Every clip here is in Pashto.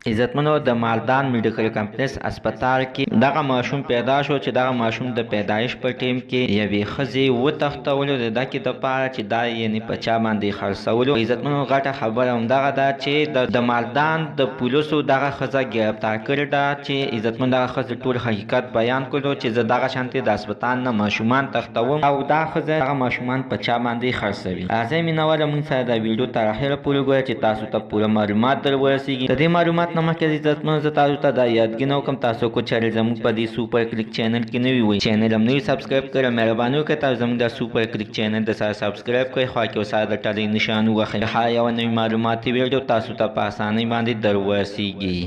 عزتمنو د مالدان میډیکل کمپلیکس اسپیټال کې دغه ماشوم پیدا شو چې دغه ماشوم د پیدایش په ټیم کې یوې ښځې وتښتولو د دکې دپاره چې دا یعنې په چا باندې خرڅولو. عزتمنو غټه خبره همدغه ده چې د مالدان د پولیسو دغه ښځه ګرفتار کړې ده چې عزتمن دغه ښځې ټول حقیقت بیان کړو چې زه دغه شانتې د اسپیټال نه ماشومان تښتوم او دا ښځه دغه ماشومان په چا باندې خرڅوي. راځئ مینهواله موږ سره دا ویډیو تر اخره پورې ګوره چې تاسو ته پوره معلومات در ورسېږي. د دې معلومات نه مخکې عزتمنو زه تاسو ته دا یادګي نه وکړم تاسو کو چارې زموږ په دې سوپر کلیک چینل کې نوي وئ چینل هم نوي سبسکرایب کړئ مهرباني وکړئ تاسو زموږ دا سوپر کلیک چینل د سره سبسکرایب کړئ خوا کې ورسره د ټلۍ نشان ووهئ هر یوه نوي معلوماتي ویډیو تاسو ته په اسانۍ باندې در ورسېږي.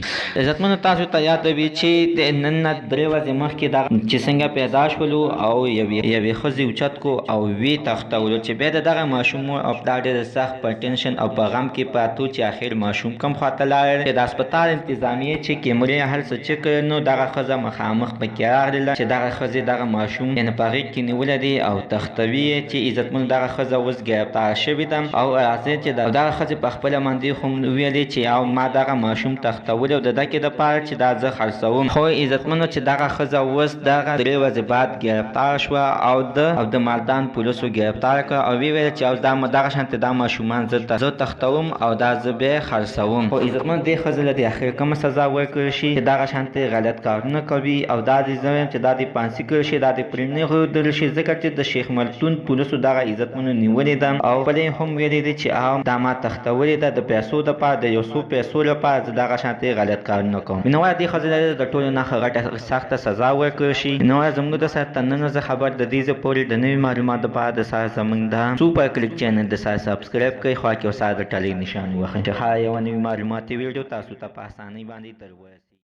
عزتمنو تاسو ته یاد وي چې د نن نه 3 ورځې مخکې دغه چې څنګه پیدا شولو او یوې ښځې اوچت کو او ویې تښتولو چې بیا د دغه ماشوم او پلار ډېر سخت په ټینشن او په غم کې پراته چې اخر ماشوم کوم خواته لاړل چې د اسپیټال انتظامیې چې کیمرې هر څه چک کړل نو دغه ښځه مخامخ پکې راغلله چې دغه ښځې دغه ماشوم یعنې په غېږ کې نیولی دی او تښتوي یې چې عزتمنو دغه ښځه اوس ګرفتاره شوې ده او راځئ چې دغه ښځې په خپله باندې خو ویلې چې او ما دغه ماشوم تښتولی او د دکې دپاره چې دا زه خرڅوم خو عزتمنو چې دغه ښځه اوس دغه 3 ورځې بعد ګرفتاره شوه او د مالدان پولیسو ګرفتاره کړه او ویې ویل چې اوس دغه شانتې دا ماشومان زه تښتوم او دا زه بیا خرڅوم. خو عزتمنو دې ښځې له دې اخر کومه سزا ورکړل شي چې دغه شانتې غلط کارونه کوي او دا دې زه وایم چې دا دې پانسي کړل شي دا دې پرې نه ښودل شي ځکه چې د شیخ ملتون پولیسو دغه عزتمنو نیولې ده او خپله یې هم ویلې دي چې دا ما تښتولې ده د پیسو دپاره د یو څو پیسو لپاره زه دغه شانتې غلط کارونه کوم. مینهواله دې ښځې له د ټولو نه ښه غټه سخته سزا ورکړل شي. مینهواله زموږ د سره تر ننه زه خبر د دې ځای پورې د نوي معلوماتو دپاره د سره زموږ د سوپر کلیک چینل د سره سبسکرایب کړئ خوا کې ورسره د ټلۍ نشان ووهئ چې هر یوه نوي معلوماتي ویډیو تاسو ته په اسانۍ باندې در ورسېږي.